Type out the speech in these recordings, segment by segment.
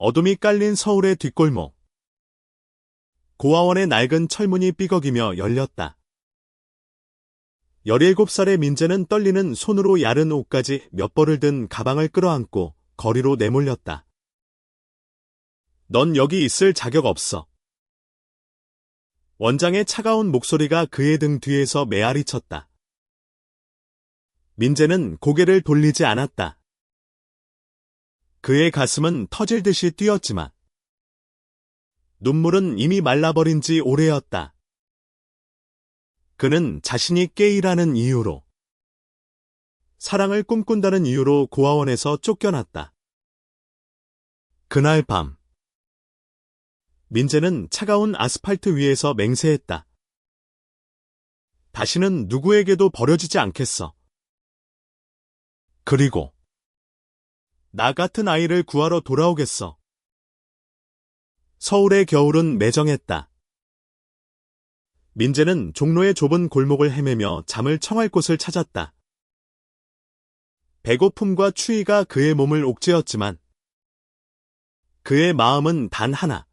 어둠이 깔린 서울의 뒷골목. 고아원의 낡은 철문이 삐걱이며 열렸다. 17살의 민재는 떨리는 손으로 야른 옷까지 몇 벌을 든 가방을 끌어안고 거리로 내몰렸다. 넌 여기 있을 자격 없어. 원장의 차가운 목소리가 그의 등 뒤에서 메아리 쳤다. 민재는 고개를 돌리지 않았다. 그의 가슴은 터질 듯이 뛰었지만 눈물은 이미 말라버린 지 오래였다. 그는 자신이 게이라는 이유로, 사랑을 꿈꾼다는 이유로 고아원에서 쫓겨났다. 그날 밤, 민재는 차가운 아스팔트 위에서 맹세했다. 다시는 누구에게도 버려지지 않겠어. 그리고 나 같은 아이를 구하러 돌아오겠어. 서울의 겨울은 매정했다. 민재는 종로의 좁은 골목을 헤매며 잠을 청할 곳을 찾았다. 배고픔과 추위가 그의 몸을 옥죄었지만 그의 마음은 단 하나,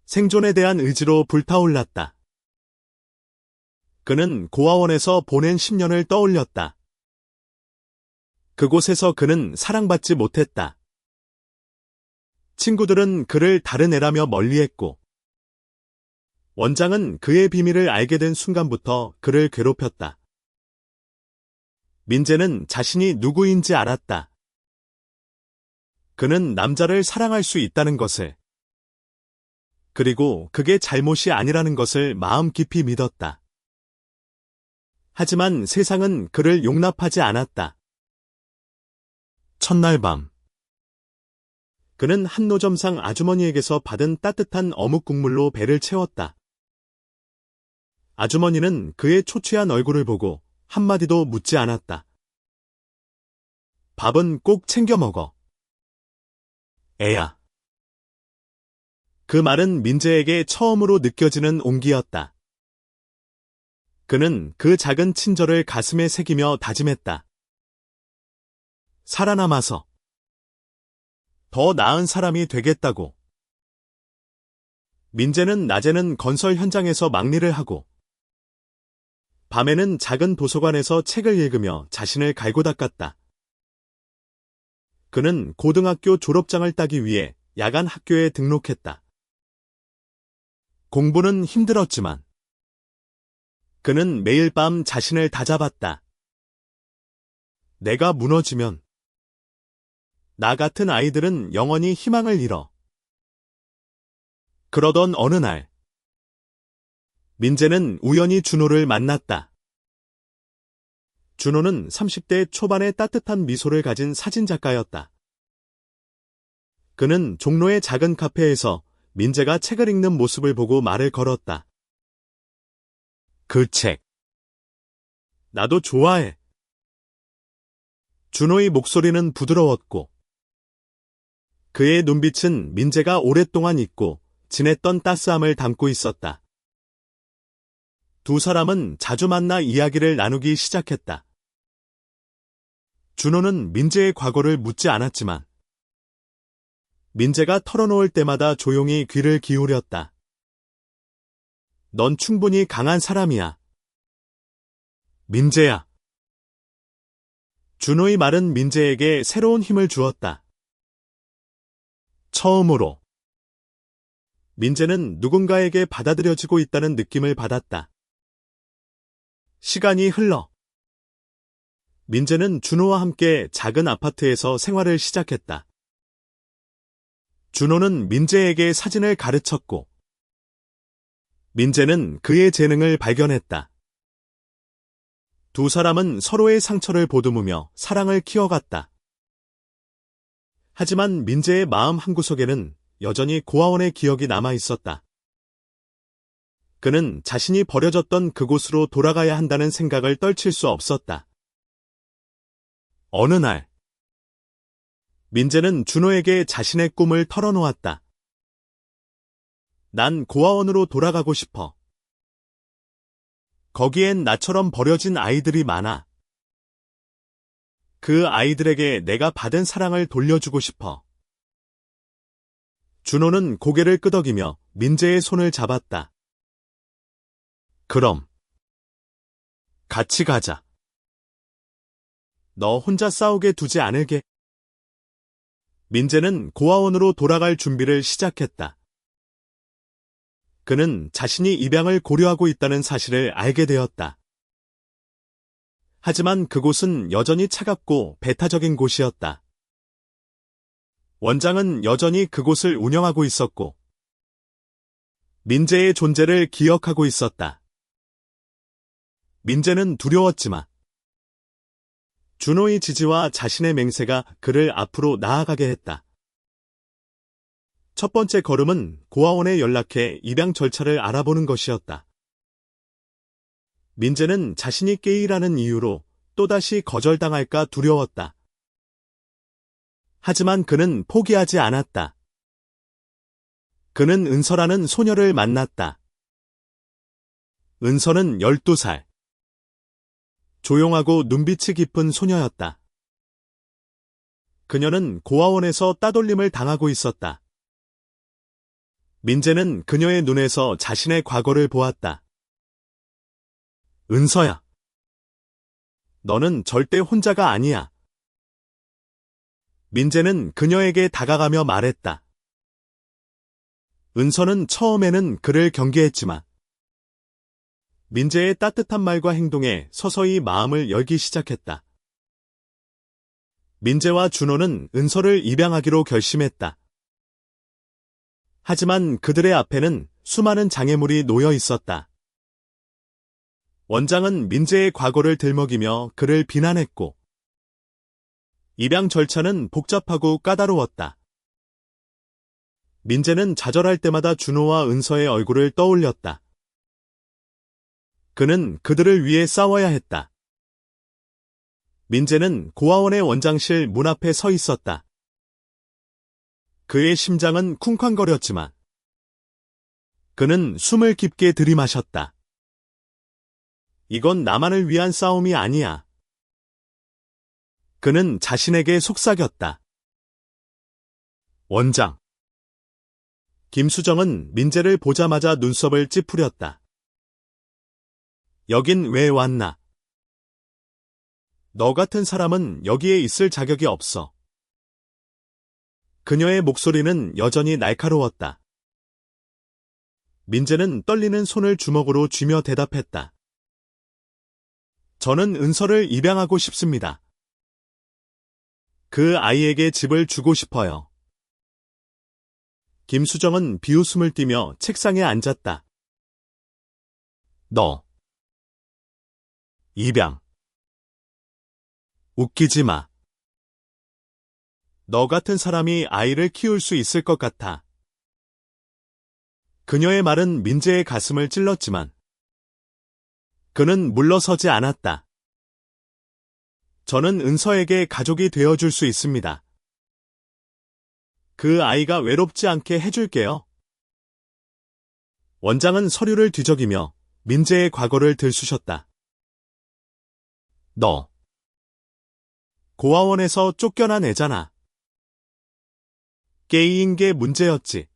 생존에 대한 의지로 불타올랐다. 그는 고아원에서 보낸 10년을 떠올렸다. 그곳에서 그는 사랑받지 못했다. 친구들은 그를 다른 애라며 멀리했고, 원장은 그의 비밀을 알게 된 순간부터 그를 괴롭혔다. 민재는 자신이 누구인지 알았다. 그는 남자를 사랑할 수 있다는 것을, 그리고 그게 잘못이 아니라는 것을 마음 깊이 믿었다. 하지만 세상은 그를 용납하지 않았다. 첫날 밤, 그는 한노점상 아주머니에게서 받은 따뜻한 어묵 국물로 배를 채웠다. 아주머니는 그의 초췌한 얼굴을 보고 한마디도 묻지 않았다. 밥은 꼭 챙겨 먹어. 애야. 그 말은 민재에게 처음으로 느껴지는 온기였다. 그는 그 작은 친절을 가슴에 새기며 다짐했다. 살아남아서 더 나은 사람이 되겠다고. 민재는 낮에는 건설 현장에서 막리를 하고 밤에는 작은 도서관에서 책을 읽으며 자신을 갈고 닦았다. 그는 고등학교 졸업장을 따기 위해 야간 학교에 등록했다. 공부는 힘들었지만 그는 매일 밤 자신을 다잡았다. 내가 무너지면 나 같은 아이들은 영원히 희망을 잃어. 그러던 어느 날, 민재는 우연히 준호를 만났다. 준호는 30대 초반의 따뜻한 미소를 가진 사진작가였다. 그는 종로의 작은 카페에서 민재가 책을 읽는 모습을 보고 말을 걸었다. 그 책, 나도 좋아해. 준호의 목소리는 부드러웠고 그의 눈빛은 민재가 오랫동안 잊고 지냈던 따스함을 담고 있었다. 두 사람은 자주 만나 이야기를 나누기 시작했다. 준호는 민재의 과거를 묻지 않았지만 민재가 털어놓을 때마다 조용히 귀를 기울였다. 넌 충분히 강한 사람이야. 민재야. 준호의 말은 민재에게 새로운 힘을 주었다. 처음으로 민재는 누군가에게 받아들여지고 있다는 느낌을 받았다. 시간이 흘러 민재는 준호와 함께 작은 아파트에서 생활을 시작했다. 준호는 민재에게 사진을 가르쳤고 민재는 그의 재능을 발견했다. 두 사람은 서로의 상처를 보듬으며 사랑을 키워갔다. 하지만 민재의 마음 한구석에는 여전히 고아원의 기억이 남아 있었다. 그는 자신이 버려졌던 그곳으로 돌아가야 한다는 생각을 떨칠 수 없었다. 어느 날, 민재는 준호에게 자신의 꿈을 털어놓았다. 난 고아원으로 돌아가고 싶어. 거기엔 나처럼 버려진 아이들이 많아. 그 아이들에게 내가 받은 사랑을 돌려주고 싶어. 준호는 고개를 끄덕이며 민재의 손을 잡았다. 그럼 같이 가자. 너 혼자 싸우게 두지 않을게. 민재는 고아원으로 돌아갈 준비를 시작했다. 그는 자신이 입양을 고려하고 있다는 사실을 알게 되었다. 하지만 그곳은 여전히 차갑고 배타적인 곳이었다. 원장은 여전히 그곳을 운영하고 있었고, 민재의 존재를 기억하고 있었다. 민재는 두려웠지만, 준호의 지지와 자신의 맹세가 그를 앞으로 나아가게 했다. 첫 번째 걸음은 고아원에 연락해 입양 절차를 알아보는 것이었다. 민재는 자신이 게이라는 이유로 또다시 거절당할까 두려웠다. 하지만 그는 포기하지 않았다. 그는 은서라는 소녀를 만났다. 은서는 12살. 조용하고 눈빛이 깊은 소녀였다. 그녀는 고아원에서 따돌림을 당하고 있었다. 민재는 그녀의 눈에서 자신의 과거를 보았다. 은서야. 너는 절대 혼자가 아니야. 민재는 그녀에게 다가가며 말했다. 은서는 처음에는 그를 경계했지만 민재의 따뜻한 말과 행동에 서서히 마음을 열기 시작했다. 민재와 준호는 은서를 입양하기로 결심했다. 하지만 그들의 앞에는 수많은 장애물이 놓여 있었다. 원장은 민재의 과거를 들먹이며 그를 비난했고, 입양 절차는 복잡하고 까다로웠다. 민재는 좌절할 때마다 준호와 은서의 얼굴을 떠올렸다. 그는 그들을 위해 싸워야 했다. 민재는 고아원의 원장실 문 앞에 서 있었다. 그의 심장은 쿵쾅거렸지만 그는 숨을 깊게 들이마셨다. 이건 나만을 위한 싸움이 아니야. 그는 자신에게 속삭였다. 원장. 김수정은 민재를 보자마자 눈썹을 찌푸렸다. 여긴 왜 왔나? 너 같은 사람은 여기에 있을 자격이 없어. 그녀의 목소리는 여전히 날카로웠다. 민재는 떨리는 손을 주먹으로 쥐며 대답했다. 저는 은서를 입양하고 싶습니다. 그 아이에게 집을 주고 싶어요. 김수정은 비웃음을 띠며 책상에 앉았다. 너. 입양. 웃기지 마. 너 같은 사람이 아이를 키울 수 있을 것 같아. 그녀의 말은 민재의 가슴을 찔렀지만 그는 물러서지 않았다. 저는 은서에게 가족이 되어줄 수 있습니다. 그 아이가 외롭지 않게 해줄게요. 원장은 서류를 뒤적이며 민재의 과거를 들쑤셨다. 너. 고아원에서 쫓겨난 애잖아. 게이인 게 문제였지.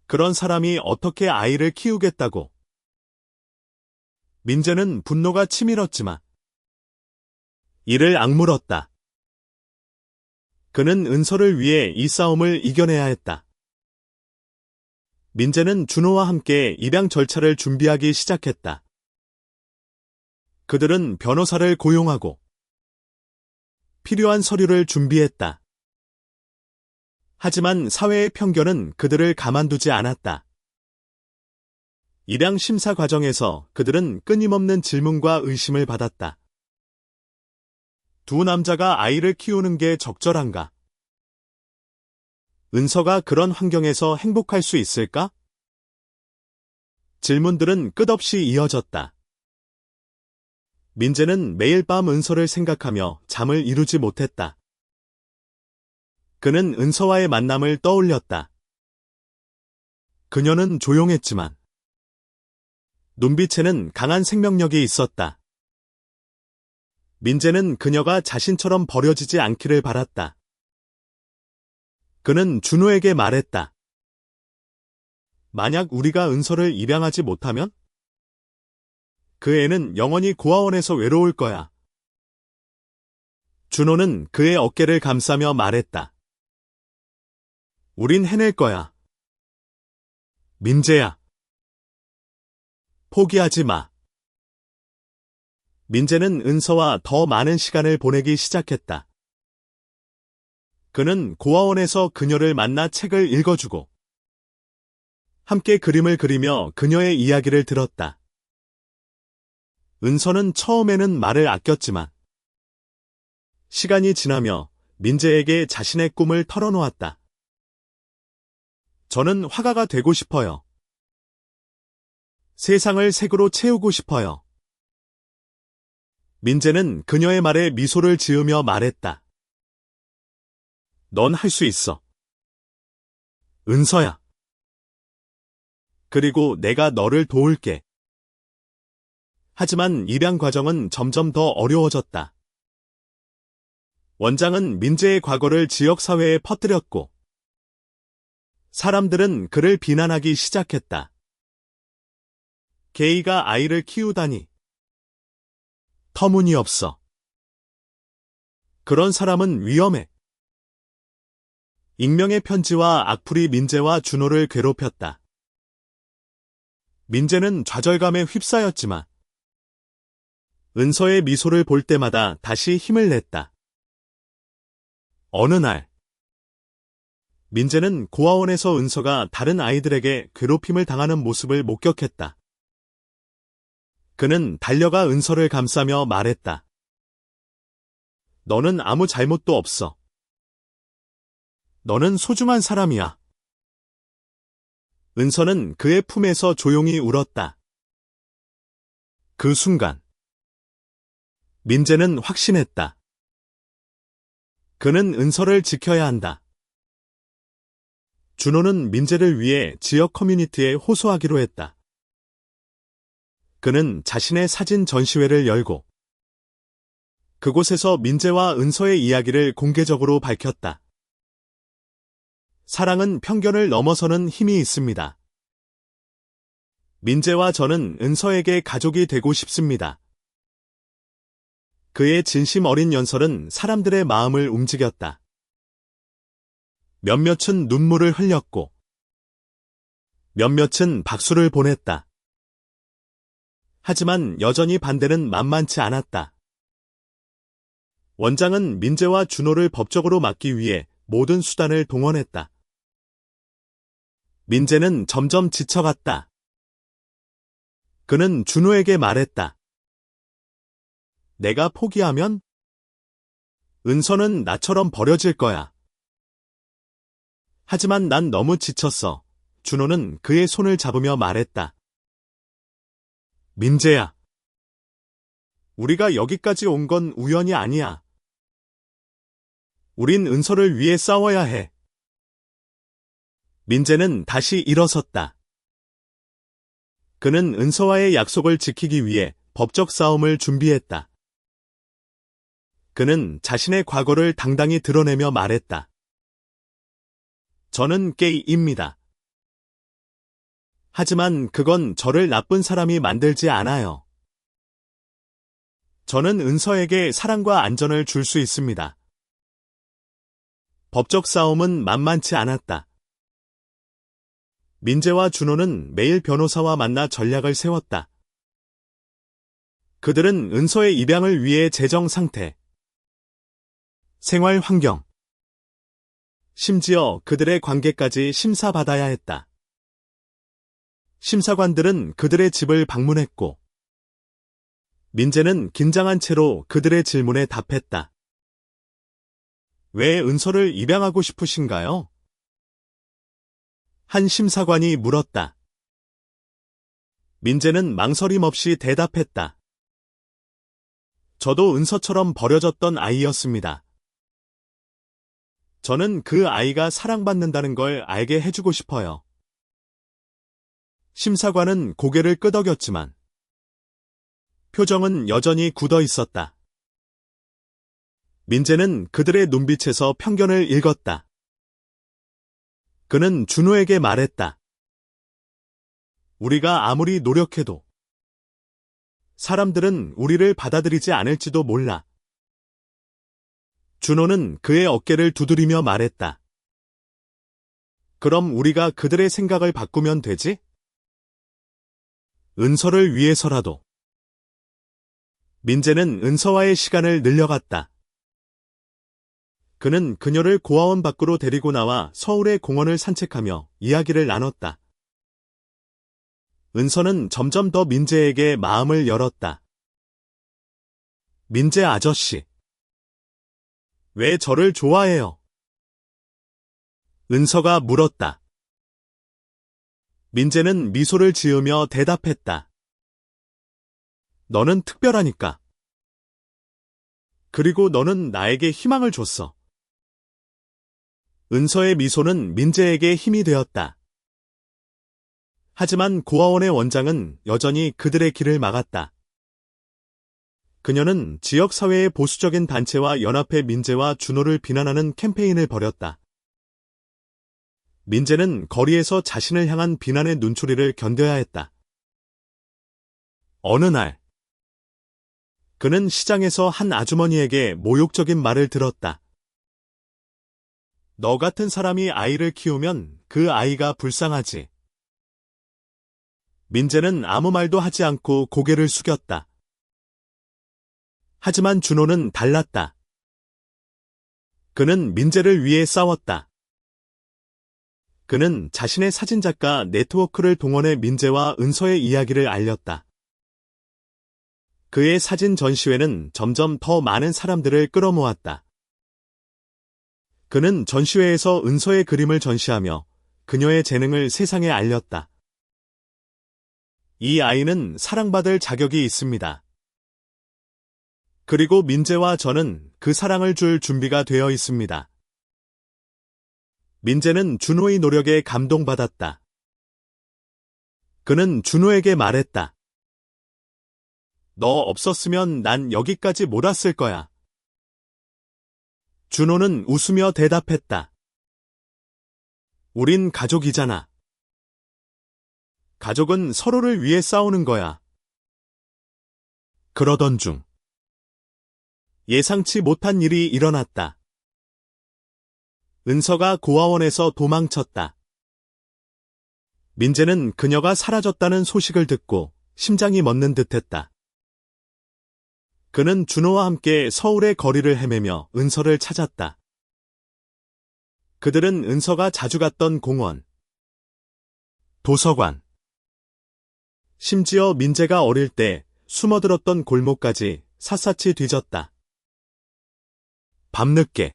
그런 사람이 어떻게 아이를 키우겠다고. 민재는 분노가 치밀었지만 이를 악물었다. 그는 은서를 위해 이 싸움을 이겨내야 했다. 민재는 준호와 함께 입양 절차를 준비하기 시작했다. 그들은 변호사를 고용하고 필요한 서류를 준비했다. 하지만 사회의 편견은 그들을 가만두지 않았다. 입양 심사 과정에서 그들은 끊임없는 질문과 의심을 받았다. 두 남자가 아이를 키우는 게 적절한가? 은서가 그런 환경에서 행복할 수 있을까? 질문들은 끝없이 이어졌다. 민재는 매일 밤 은서를 생각하며 잠을 이루지 못했다. 그는 은서와의 만남을 떠올렸다. 그녀는 조용했지만 눈빛에는 강한 생명력이 있었다. 민재는 그녀가 자신처럼 버려지지 않기를 바랐다. 그는 준호에게 말했다. 만약 우리가 은서를 입양하지 못하면? 그 애는 영원히 고아원에서 외로울 거야. 준호는 그의 어깨를 감싸며 말했다. 우린 해낼 거야. 민재야. 포기하지 마. 민재는 은서와 더 많은 시간을 보내기 시작했다. 그는 고아원에서 그녀를 만나 책을 읽어주고 함께 그림을 그리며 그녀의 이야기를 들었다. 은서는 처음에는 말을 아꼈지만 시간이 지나며 민재에게 자신의 꿈을 털어놓았다. 저는 화가가 되고 싶어요. 세상을 색으로 채우고 싶어요. 민재는 그녀의 말에 미소를 지으며 말했다. 넌 할 수 있어. 은서야. 그리고 내가 너를 도울게. 하지만 입양 과정은 점점 더 어려워졌다. 원장은 민재의 과거를 지역사회에 퍼뜨렸고 사람들은 그를 비난하기 시작했다. 게이가 아이를 키우다니. 터무니없어. 그런 사람은 위험해. 익명의 편지와 악플이 민재와 준호를 괴롭혔다. 민재는 좌절감에 휩싸였지만 은서의 미소를 볼 때마다 다시 힘을 냈다. 어느 날 민재는 고아원에서 은서가 다른 아이들에게 괴롭힘을 당하는 모습을 목격했다. 그는 달려가 은서를 감싸며 말했다. 너는 아무 잘못도 없어. 너는 소중한 사람이야. 은서는 그의 품에서 조용히 울었다. 그 순간 민재는 확신했다. 그는 은서를 지켜야 한다. 준호는 민재를 위해 지역 커뮤니티에 호소하기로 했다. 그는 자신의 사진 전시회를 열고 그곳에서 민재와 은서의 이야기를 공개적으로 밝혔다. 사랑은 편견을 넘어서는 힘이 있습니다. 민재와 저는 은서에게 가족이 되고 싶습니다. 그의 진심 어린 연설은 사람들의 마음을 움직였다. 몇몇은 눈물을 흘렸고 몇몇은 박수를 보냈다. 하지만 여전히 반대는 만만치 않았다. 원장은 민재와 준호를 법적으로 막기 위해 모든 수단을 동원했다. 민재는 점점 지쳐갔다. 그는 준호에게 말했다. 내가 포기하면 은서는 나처럼 버려질 거야. 하지만 난 너무 지쳤어. 준호는 그의 손을 잡으며 말했다. 민재야. 우리가 여기까지 온 건 우연이 아니야. 우린 은서를 위해 싸워야 해. 민재는 다시 일어섰다. 그는 은서와의 약속을 지키기 위해 법적 싸움을 준비했다. 그는 자신의 과거를 당당히 드러내며 말했다. 저는 게이입니다. 하지만 그건 저를 나쁜 사람이 만들지 않아요. 저는 은서에게 사랑과 안전을 줄 수 있습니다. 법적 싸움은 만만치 않았다. 민재와 준호는 매일 변호사와 만나 전략을 세웠다. 그들은 은서의 입양을 위해 재정 상태, 생활 환경, 심지어 그들의 관계까지 심사받아야 했다. 심사관들은 그들의 집을 방문했고 민재는 긴장한 채로 그들의 질문에 답했다. 왜 은서를 입양하고 싶으신가요? 한 심사관이 물었다. 민재는 망설임 없이 대답했다. 저도 은서처럼 버려졌던 아이였습니다. 저는 그 아이가 사랑받는다는 걸 알게 해주고 싶어요. 심사관은 고개를 끄덕였지만 표정은 여전히 굳어 있었다. 민재는 그들의 눈빛에서 편견을 읽었다. 그는 준호에게 말했다. 우리가 아무리 노력해도 사람들은 우리를 받아들이지 않을지도 몰라. 준호는 그의 어깨를 두드리며 말했다. 그럼 우리가 그들의 생각을 바꾸면 되지? 은서를 위해서라도. 민재는 은서와의 시간을 늘려갔다. 그는 그녀를 고아원 밖으로 데리고 나와 서울의 공원을 산책하며 이야기를 나눴다. 은서는 점점 더 민재에게 마음을 열었다. 민재 아저씨. 왜 저를 좋아해요? 은서가 물었다. 민재는 미소를 지으며 대답했다. 너는 특별하니까. 그리고 너는 나에게 희망을 줬어. 은서의 미소는 민재에게 힘이 되었다. 하지만 고아원의 원장은 여전히 그들의 길을 막았다. 그녀는 지역사회의 보수적인 단체와 연합해 민재와 준호를 비난하는 캠페인을 벌였다. 민재는 거리에서 자신을 향한 비난의 눈초리를 견뎌야 했다. 어느 날, 그는 시장에서 한 아주머니에게 모욕적인 말을 들었다. 너 같은 사람이 아이를 키우면 그 아이가 불쌍하지. 민재는 아무 말도 하지 않고 고개를 숙였다. 하지만 준호는 달랐다. 그는 민재를 위해 싸웠다. 그는 자신의 사진작가 네트워크를 동원해 민재와 은서의 이야기를 알렸다. 그의 사진 전시회는 점점 더 많은 사람들을 끌어모았다. 그는 전시회에서 은서의 그림을 전시하며 그녀의 재능을 세상에 알렸다. 이 아이는 사랑받을 자격이 있습니다. 그리고 민재와 저는 그 사랑을 줄 준비가 되어 있습니다. 민재는 준호의 노력에 감동받았다. 그는 준호에게 말했다. 너 없었으면 난 여기까지 못 왔을 거야. 준호는 웃으며 대답했다. 우린 가족이잖아. 가족은 서로를 위해 싸우는 거야. 그러던 중 예상치 못한 일이 일어났다. 은서가 고아원에서 도망쳤다. 민재는 그녀가 사라졌다는 소식을 듣고 심장이 멎는 듯했다. 그는 준호와 함께 서울의 거리를 헤매며 은서를 찾았다. 그들은 은서가 자주 갔던 공원, 도서관, 심지어 민재가 어릴 때 숨어들었던 골목까지 샅샅이 뒤졌다. 밤늦게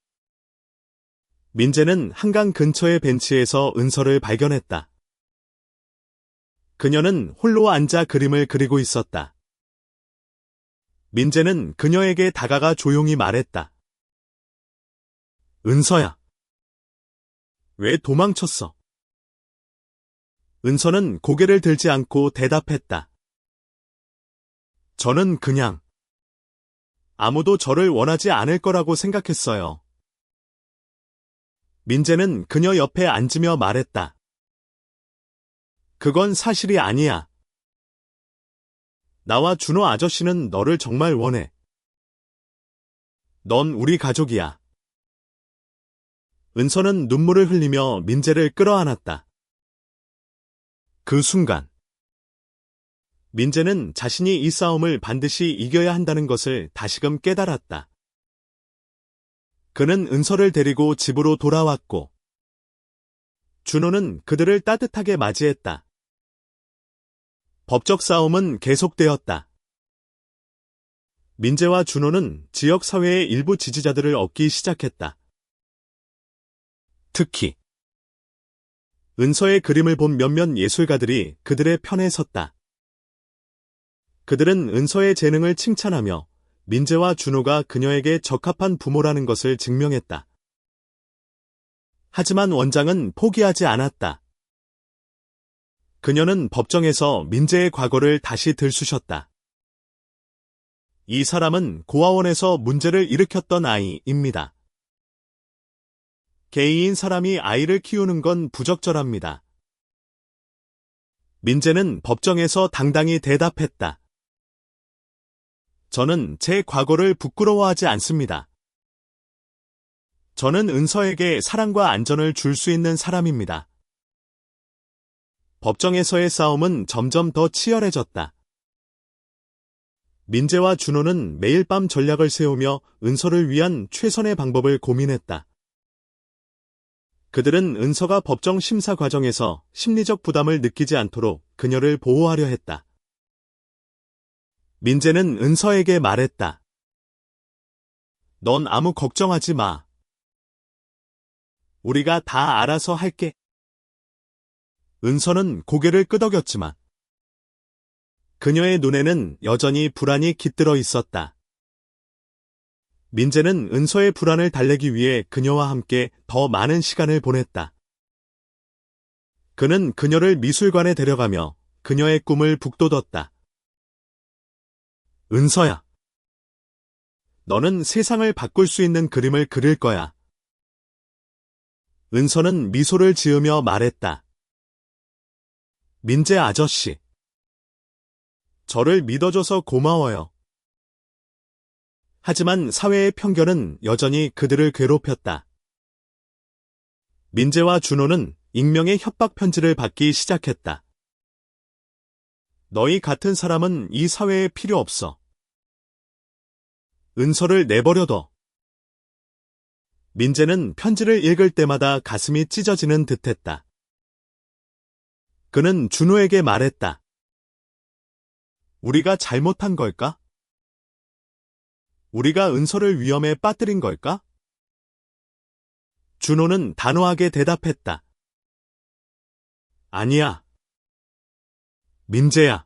민재는 한강 근처의 벤치에서 은서를 발견했다. 그녀는 홀로 앉아 그림을 그리고 있었다. 민재는 그녀에게 다가가 조용히 말했다. 은서야. 왜 도망쳤어? 은서는 고개를 들지 않고 대답했다. 저는 그냥 아무도 저를 원하지 않을 거라고 생각했어요. 민재는 그녀 옆에 앉으며 말했다. 그건 사실이 아니야. 나와 준호 아저씨는 너를 정말 원해. 넌 우리 가족이야. 은서는 눈물을 흘리며 민재를 끌어안았다. 그 순간 민재는 자신이 이 싸움을 반드시 이겨야 한다는 것을 다시금 깨달았다. 그는 은서를 데리고 집으로 돌아왔고 준호는 그들을 따뜻하게 맞이했다. 법적 싸움은 계속되었다. 민재와 준호는 지역사회의 일부 지지자들을 얻기 시작했다. 특히 은서의 그림을 본 몇몇 예술가들이 그들의 편에 섰다. 그들은 은서의 재능을 칭찬하며 민재와 준호가 그녀에게 적합한 부모라는 것을 증명했다. 하지만 원장은 포기하지 않았다. 그녀는 법정에서 민재의 과거를 다시 들쑤셨다. 이 사람은 고아원에서 문제를 일으켰던 아이입니다. 게이인 사람이 아이를 키우는 건 부적절합니다. 민재는 법정에서 당당히 대답했다. 저는 제 과거를 부끄러워하지 않습니다. 저는 은서에게 사랑과 안전을 줄 수 있는 사람입니다. 법정에서의 싸움은 점점 더 치열해졌다. 민재와 준호는 매일 밤 전략을 세우며 은서를 위한 최선의 방법을 고민했다. 그들은 은서가 법정 심사 과정에서 심리적 부담을 느끼지 않도록 그녀를 보호하려 했다. 민재는 은서에게 말했다. 넌 아무 걱정하지 마. 우리가 다 알아서 할게. 은서는 고개를 끄덕였지만 그녀의 눈에는 여전히 불안이 깃들어 있었다. 민재는 은서의 불안을 달래기 위해 그녀와 함께 더 많은 시간을 보냈다. 그는 그녀를 미술관에 데려가며 그녀의 꿈을 북돋웠다. 은서야. 너는 세상을 바꿀 수 있는 그림을 그릴 거야. 은서는 미소를 지으며 말했다. 민재 아저씨. 저를 믿어줘서 고마워요. 하지만 사회의 편견은 여전히 그들을 괴롭혔다. 민재와 준호는 익명의 협박 편지를 받기 시작했다. 너희 같은 사람은 이 사회에 필요 없어. 은서를 내버려둬. 민재는 편지를 읽을 때마다 가슴이 찢어지는 듯했다. 그는 준호에게 말했다. 우리가 잘못한 걸까? 우리가 은서를 위험에 빠뜨린 걸까? 준호는 단호하게 대답했다. 아니야. 민재야.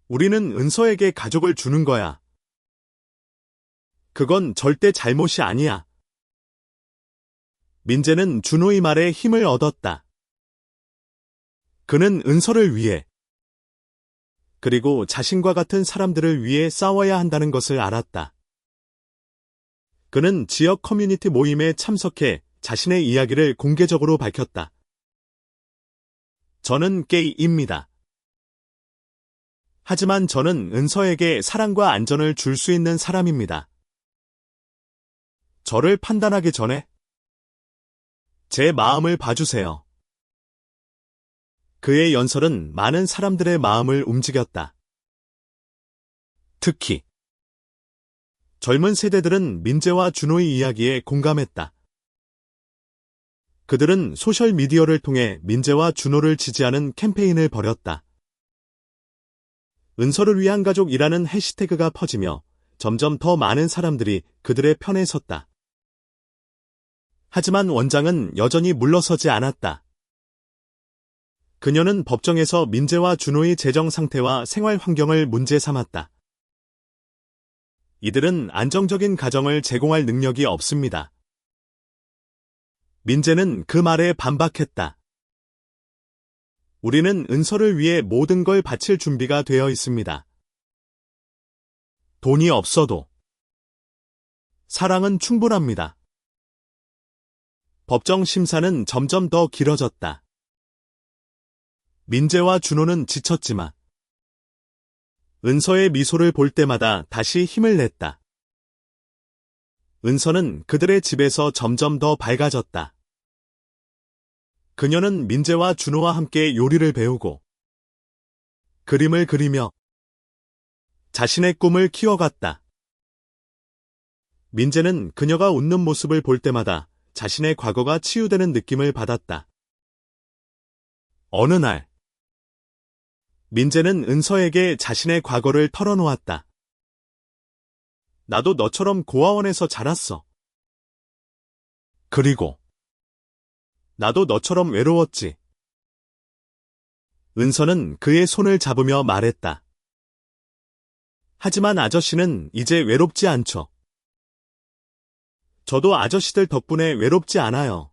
우리는 은서에게 가족을 주는 거야. 그건 절대 잘못이 아니야. 민재는 준호의 말에 힘을 얻었다. 그는 은서를 위해 그리고 자신과 같은 사람들을 위해 싸워야 한다는 것을 알았다. 그는 지역 커뮤니티 모임에 참석해 자신의 이야기를 공개적으로 밝혔다. 저는 게이입니다. 하지만 저는 은서에게 사랑과 안전을 줄 수 있는 사람입니다. 저를 판단하기 전에 제 마음을 봐주세요. 그의 연설은 많은 사람들의 마음을 움직였다. 특히 젊은 세대들은 민재와 준호의 이야기에 공감했다. 그들은 소셜미디어를 통해 민재와 준호를 지지하는 캠페인을 벌였다. 은서를 위한 가족이라는 해시태그가 퍼지며 점점 더 많은 사람들이 그들의 편에 섰다. 하지만 원장은 여전히 물러서지 않았다. 그녀는 법정에서 민재와 준호의 재정 상태와 생활 환경을 문제 삼았다. 이들은 안정적인 가정을 제공할 능력이 없습니다. 민재는 그 말에 반박했다. 우리는 은서를 위해 모든 걸 바칠 준비가 되어 있습니다. 돈이 없어도 사랑은 충분합니다. 법정 심사는 점점 더 길어졌다. 민재와 준호는 지쳤지만 은서의 미소를 볼 때마다 다시 힘을 냈다. 은서는 그들의 집에서 점점 더 밝아졌다. 그녀는 민재와 준호와 함께 요리를 배우고 그림을 그리며 자신의 꿈을 키워갔다. 민재는 그녀가 웃는 모습을 볼 때마다 자신의 과거가 치유되는 느낌을 받았다. 어느 날 민재는 은서에게 자신의 과거를 털어놓았다. 나도 너처럼 고아원에서 자랐어. 그리고 나도 너처럼 외로웠지. 은서는 그의 손을 잡으며 말했다. 하지만 아저씨는 이제 외롭지 않죠. 저도 아저씨들 덕분에 외롭지 않아요.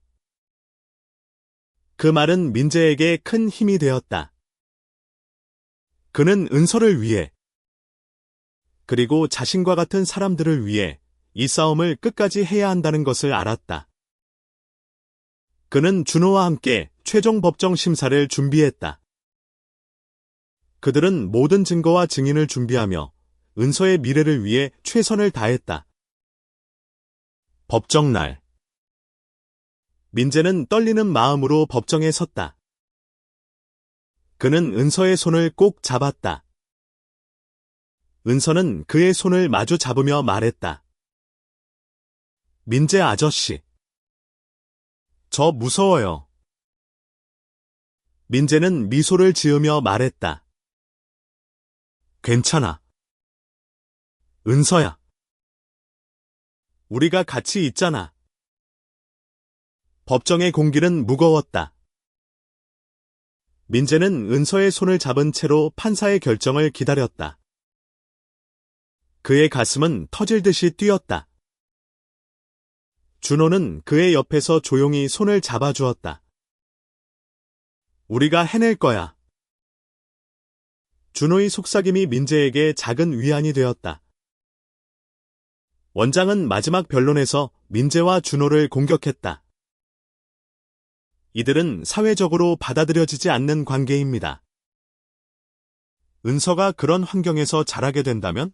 그 말은 민재에게 큰 힘이 되었다. 그는 은서를 위해 그리고 자신과 같은 사람들을 위해 이 싸움을 끝까지 해야 한다는 것을 알았다. 그는 준호와 함께 최종 법정 심사를 준비했다. 그들은 모든 증거와 증인을 준비하며 은서의 미래를 위해 최선을 다했다. 법정날. 민재는 떨리는 마음으로 법정에 섰다. 그는 은서의 손을 꼭 잡았다. 은서는 그의 손을 마주 잡으며 말했다. 민재 아저씨. 저 무서워요. 민재는 미소를 지으며 말했다. 괜찮아. 은서야. 우리가 같이 있잖아. 법정의 공기는 무거웠다. 민재는 은서의 손을 잡은 채로 판사의 결정을 기다렸다. 그의 가슴은 터질 듯이 뛰었다. 준호는 그의 옆에서 조용히 손을 잡아주었다. 우리가 해낼 거야. 준호의 속삭임이 민재에게 작은 위안이 되었다. 원장은 마지막 변론에서 민재와 준호를 공격했다. 이들은 사회적으로 받아들여지지 않는 관계입니다. 은서가 그런 환경에서 자라게 된다면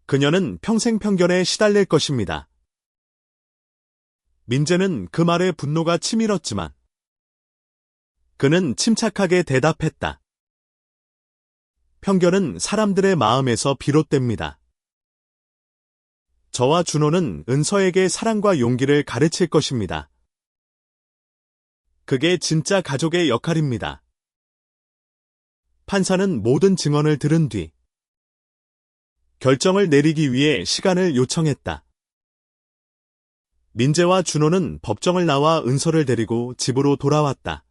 그녀는 평생 편견에 시달릴 것입니다. 민재는 그 말에 분노가 치밀었지만 그는 침착하게 대답했다. 편견은 사람들의 마음에서 비롯됩니다. 저와 준호는 은서에게 사랑과 용기를 가르칠 것입니다. 그게 진짜 가족의 역할입니다. 판사는 모든 증언을 들은 뒤 결정을 내리기 위해 시간을 요청했다. 민재와 준호는 법정을 나와 은서를 데리고 집으로 돌아왔다.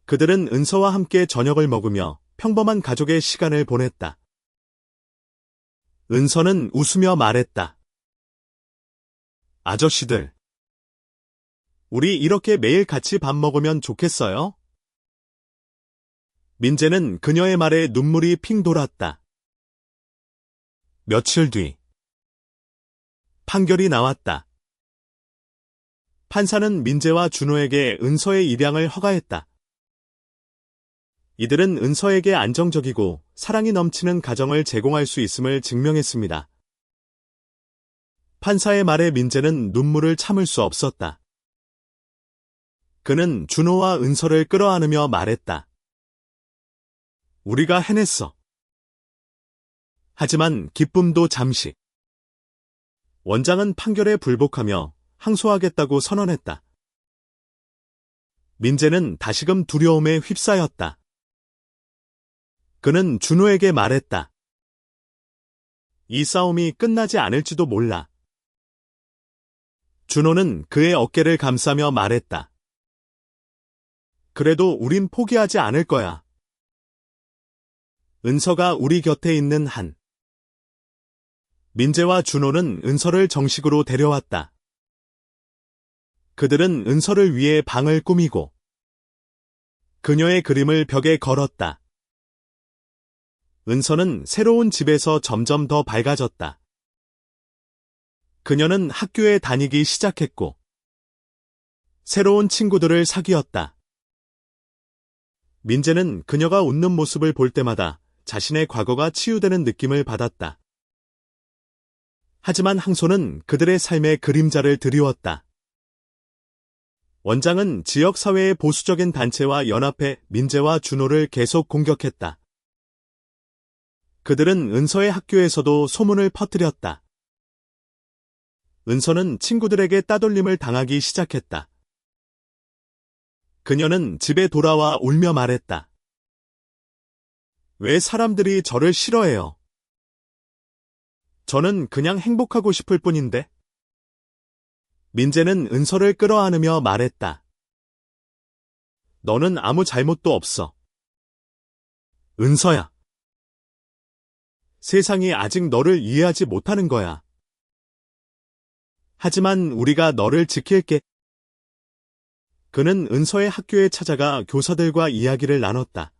그들은 은서와 함께 저녁을 먹으며 평범한 가족의 시간을 보냈다. 은서는 웃으며 말했다. 아저씨들, 우리 이렇게 매일 같이 밥 먹으면 좋겠어요? 민재는 그녀의 말에 눈물이 핑 돌았다. 며칠 뒤 판결이 나왔다. 판사는 민재와 준호에게 은서의 입양을 허가했다. 이들은 은서에게 안정적이고 사랑이 넘치는 가정을 제공할 수 있음을 증명했습니다. 판사의 말에 민재는 눈물을 참을 수 없었다. 그는 준호와 은서를 끌어안으며 말했다. 우리가 해냈어. 하지만 기쁨도 잠시. 원장은 판결에 불복하며 항소하겠다고 선언했다. 민재는 다시금 두려움에 휩싸였다. 그는 준호에게 말했다. 이 싸움이 끝나지 않을지도 몰라. 준호는 그의 어깨를 감싸며 말했다. 그래도 우린 포기하지 않을 거야. 은서가 우리 곁에 있는 한. 민재와 준호는 은서를 정식으로 데려왔다. 그들은 은서를 위해 방을 꾸미고 그녀의 그림을 벽에 걸었다. 은서는 새로운 집에서 점점 더 밝아졌다. 그녀는 학교에 다니기 시작했고 새로운 친구들을 사귀었다. 민재는 그녀가 웃는 모습을 볼 때마다 자신의 과거가 치유되는 느낌을 받았다. 하지만 항소는 그들의 삶의 그림자를 드리웠다. 원장은 지역사회의 보수적인 단체와 연합해 민재와 준호를 계속 공격했다. 그들은 은서의 학교에서도 소문을 퍼뜨렸다. 은서는 친구들에게 따돌림을 당하기 시작했다. 그녀는 집에 돌아와 울며 말했다. 왜 사람들이 저를 싫어해요? 저는 그냥 행복하고 싶을 뿐인데. 민재는 은서를 끌어안으며 말했다. 너는 아무 잘못도 없어. 은서야. 세상이 아직 너를 이해하지 못하는 거야. 하지만 우리가 너를 지킬게. 그는 은서의 학교에 찾아가 교사들과 이야기를 나눴다.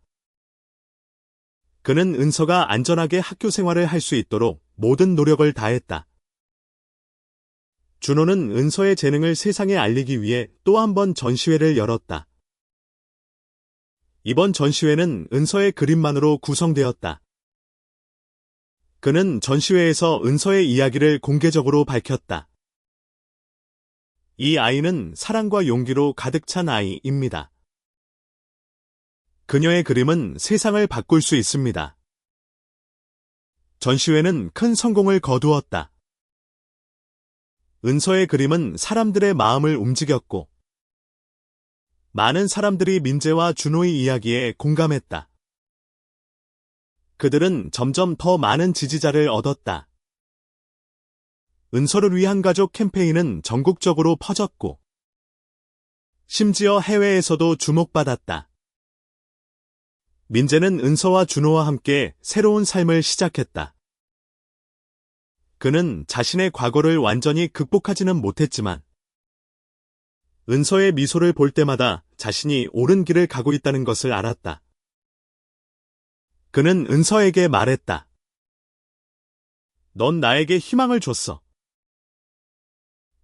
그는 은서가 안전하게 학교 생활을 할 수 있도록 모든 노력을 다했다. 준호는 은서의 재능을 세상에 알리기 위해 또 한 번 전시회를 열었다. 이번 전시회는 은서의 그림만으로 구성되었다. 그는 전시회에서 은서의 이야기를 공개적으로 밝혔다. 이 아이는 사랑과 용기로 가득 찬 아이입니다. 그녀의 그림은 세상을 바꿀 수 있습니다. 전시회는 큰 성공을 거두었다. 은서의 그림은 사람들의 마음을 움직였고, 많은 사람들이 민재와 준호의 이야기에 공감했다. 그들은 점점 더 많은 지지자를 얻었다. 은서를 위한 가족 캠페인은 전국적으로 퍼졌고, 심지어 해외에서도 주목받았다. 민재는 은서와 준호와 함께 새로운 삶을 시작했다. 그는 자신의 과거를 완전히 극복하지는 못했지만, 은서의 미소를 볼 때마다 자신이 옳은 길을 가고 있다는 것을 알았다. 그는 은서에게 말했다. 넌 나에게 희망을 줬어.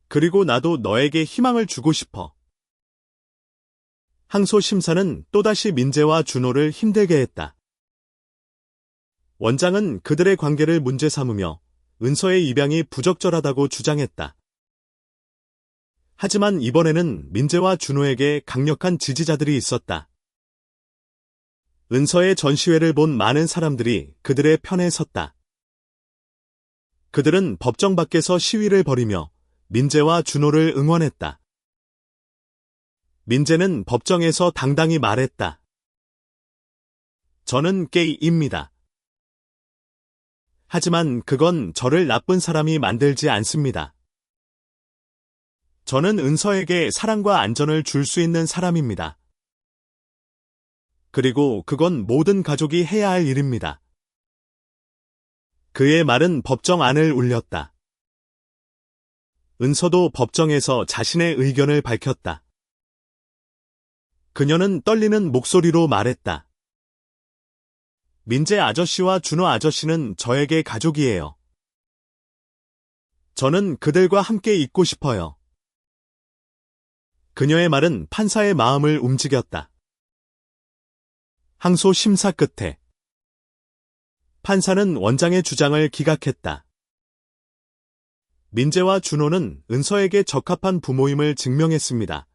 그리고 나도 너에게 희망을 주고 싶어. 항소 심사는 또다시 민재와 준호를 힘들게 했다. 원장은 그들의 관계를 문제 삼으며 은서의 입양이 부적절하다고 주장했다. 하지만 이번에는 민재와 준호에게 강력한 지지자들이 있었다. 은서의 전시회를 본 많은 사람들이 그들의 편에 섰다. 그들은 법정 밖에서 시위를 벌이며 민재와 준호를 응원했다. 민재는 법정에서 당당히 말했다. 저는 게이입니다. 하지만 그건 저를 나쁜 사람이 만들지 않습니다. 저는 은서에게 사랑과 안전을 줄 수 있는 사람입니다. 그리고 그건 모든 가족이 해야 할 일입니다. 그의 말은 법정 안을 울렸다. 은서도 법정에서 자신의 의견을 밝혔다. 그녀는 떨리는 목소리로 말했다. 민재 아저씨와 준호 아저씨는 저에게 가족이에요. 저는 그들과 함께 있고 싶어요. 그녀의 말은 판사의 마음을 움직였다. 항소 심사 끝에 판사는 원장의 주장을 기각했다. 민재와 준호는 은서에게 적합한 부모임을 증명했습니다.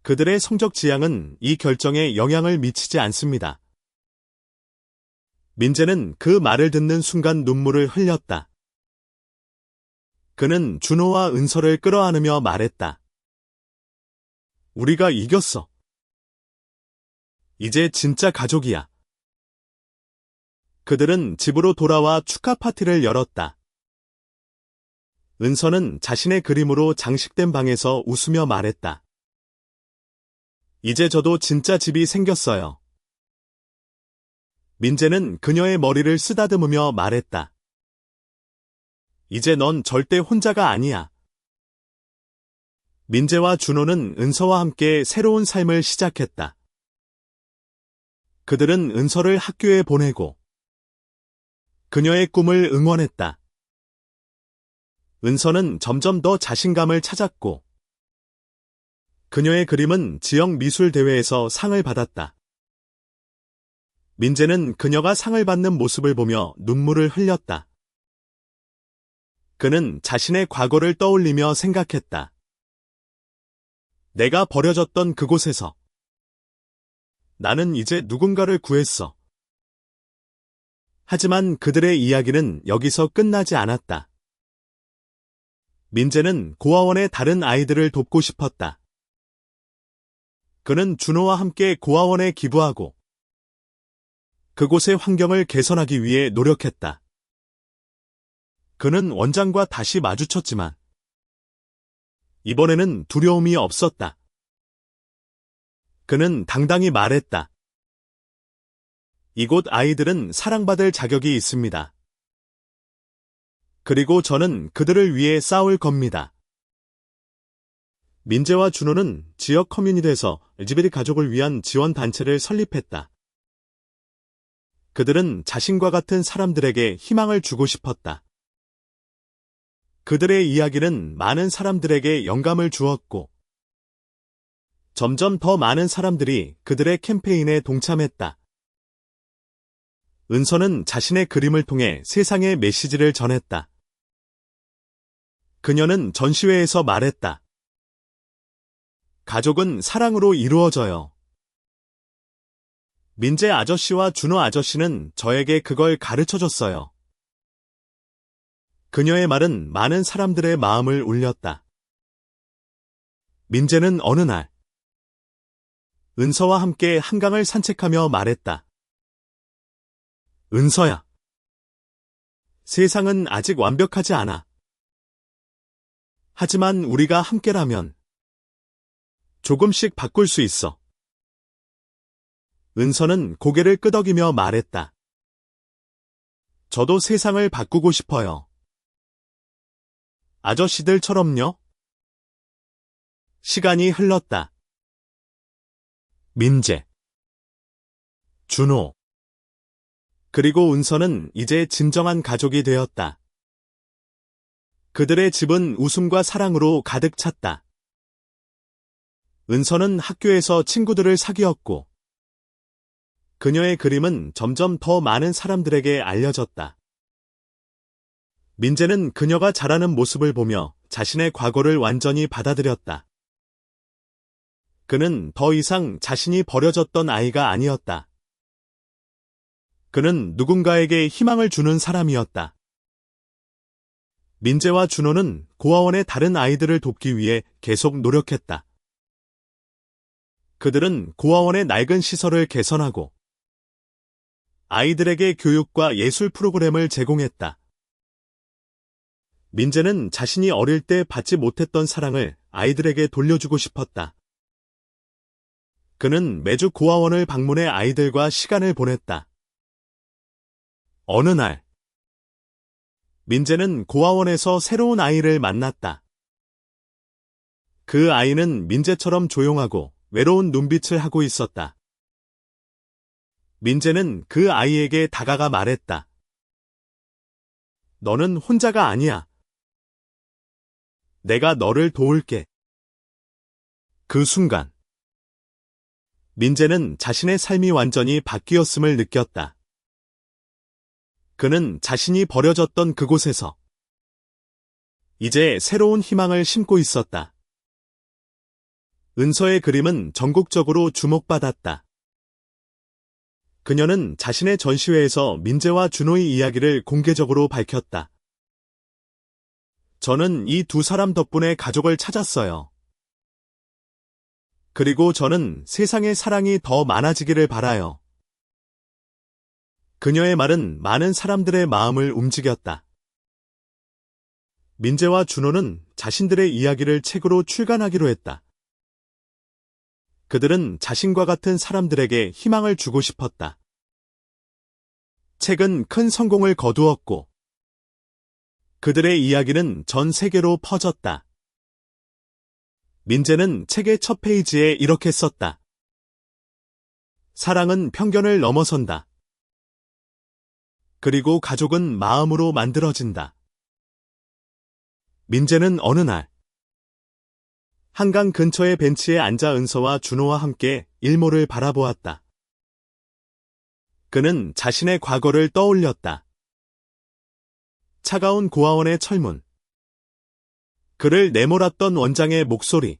그들의 성적 지향은 이 결정에 영향을 미치지 않습니다. 민재는 그 말을 듣는 순간 눈물을 흘렸다. 그는 준호와 은서를 끌어안으며 말했다. 우리가 이겼어. 이제 진짜 가족이야. 그들은 집으로 돌아와 축하 파티를 열었다. 은서는 자신의 그림으로 장식된 방에서 웃으며 말했다. 이제 저도 진짜 집이 생겼어요. 민재는 그녀의 머리를 쓰다듬으며 말했다. 이제 넌 절대 혼자가 아니야. 민재와 준호는 은서와 함께 새로운 삶을 시작했다. 그들은 은서를 학교에 보내고 그녀의 꿈을 응원했다. 은서는 점점 더 자신감을 찾았고 그녀의 그림은 지역 미술 대회에서 상을 받았다. 민재는 그녀가 상을 받는 모습을 보며 눈물을 흘렸다. 그는 자신의 과거를 떠올리며 생각했다. 내가 버려졌던 그곳에서 나는 이제 누군가를 구했어. 하지만 그들의 이야기는 여기서 끝나지 않았다. 민재는 고아원의 다른 아이들을 돕고 싶었다. 그는 준호와 함께 고아원에 기부하고 그곳의 환경을 개선하기 위해 노력했다. 그는 원장과 다시 마주쳤지만 이번에는 두려움이 없었다. 그는 당당히 말했다. 이곳 아이들은 사랑받을 자격이 있습니다. 그리고 저는 그들을 위해 싸울 겁니다. 민재와 준호는 지역 커뮤니티에서 LGBT 가족을 위한 지원 단체를 설립했다. 그들은 자신과 같은 사람들에게 희망을 주고 싶었다. 그들의 이야기는 많은 사람들에게 영감을 주었고, 점점 더 많은 사람들이 그들의 캠페인에 동참했다. 은서는 자신의 그림을 통해 세상에 메시지를 전했다. 그녀는 전시회에서 말했다. 가족은 사랑으로 이루어져요. 민재 아저씨와 준호 아저씨는 저에게 그걸 가르쳐줬어요. 그녀의 말은 많은 사람들의 마음을 울렸다. 민재는 어느 날 은서와 함께 한강을 산책하며 말했다. 은서야. 세상은 아직 완벽하지 않아. 하지만 우리가 함께라면 조금씩 바꿀 수 있어. 은서는 고개를 끄덕이며 말했다. 저도 세상을 바꾸고 싶어요. 아저씨들처럼요? 시간이 흘렀다. 민재, 준호, 그리고 은서는 이제 진정한 가족이 되었다. 그들의 집은 웃음과 사랑으로 가득 찼다. 은서는 학교에서 친구들을 사귀었고, 그녀의 그림은 점점 더 많은 사람들에게 알려졌다. 민재는 그녀가 자라는 모습을 보며 자신의 과거를 완전히 받아들였다. 그는 더 이상 자신이 버려졌던 아이가 아니었다. 그는 누군가에게 희망을 주는 사람이었다. 민재와 준호는 고아원의 다른 아이들을 돕기 위해 계속 노력했다. 그들은 고아원의 낡은 시설을 개선하고 아이들에게 교육과 예술 프로그램을 제공했다. 민재는 자신이 어릴 때 받지 못했던 사랑을 아이들에게 돌려주고 싶었다. 그는 매주 고아원을 방문해 아이들과 시간을 보냈다. 어느 날, 민재는 고아원에서 새로운 아이를 만났다. 그 아이는 민재처럼 조용하고 외로운 눈빛을 하고 있었다. 민재는 그 아이에게 다가가 말했다. 너는 혼자가 아니야. 내가 너를 도울게. 그 순간, 민재는 자신의 삶이 완전히 바뀌었음을 느꼈다. 그는 자신이 버려졌던 그곳에서 이제 새로운 희망을 심고 있었다. 은서의 그림은 전국적으로 주목받았다. 그녀는 자신의 전시회에서 민재와 준호의 이야기를 공개적으로 밝혔다. 저는 이 두 사람 덕분에 가족을 찾았어요. 그리고 저는 세상의 사랑이 더 많아지기를 바라요. 그녀의 말은 많은 사람들의 마음을 움직였다. 민재와 준호는 자신들의 이야기를 책으로 출간하기로 했다. 그들은 자신과 같은 사람들에게 희망을 주고 싶었다. 책은 큰 성공을 거두었고, 그들의 이야기는 전 세계로 퍼졌다. 민재는 책의 첫 페이지에 이렇게 썼다. 사랑은 편견을 넘어선다. 그리고 가족은 마음으로 만들어진다. 민재는 어느 날 한강 근처의 벤치에 앉아 은서와 준호와 함께 일몰을 바라보았다. 그는 자신의 과거를 떠올렸다. 차가운 고아원의 철문, 그를 내몰았던 원장의 목소리,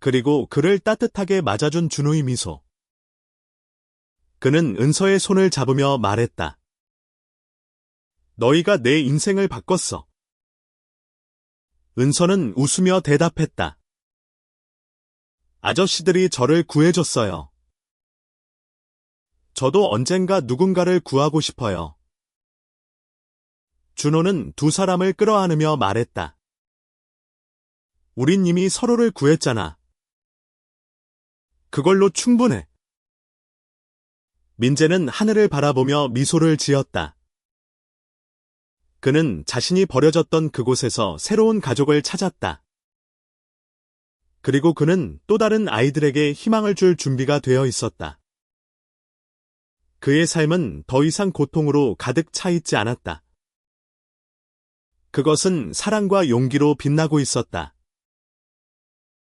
그리고 그를 따뜻하게 맞아준 준호의 미소. 그는 은서의 손을 잡으며 말했다. 너희가 내 인생을 바꿨어. 은서는 웃으며 대답했다. 아저씨들이 저를 구해줬어요. 저도 언젠가 누군가를 구하고 싶어요. 준호는 두 사람을 끌어안으며 말했다. 우린 이미 서로를 구했잖아. 그걸로 충분해. 민재는 하늘을 바라보며 미소를 지었다. 그는 자신이 버려졌던 그곳에서 새로운 가족을 찾았다. 그리고 그는 또 다른 아이들에게 희망을 줄 준비가 되어 있었다. 그의 삶은 더 이상 고통으로 가득 차 있지 않았다. 그것은 사랑과 용기로 빛나고 있었다.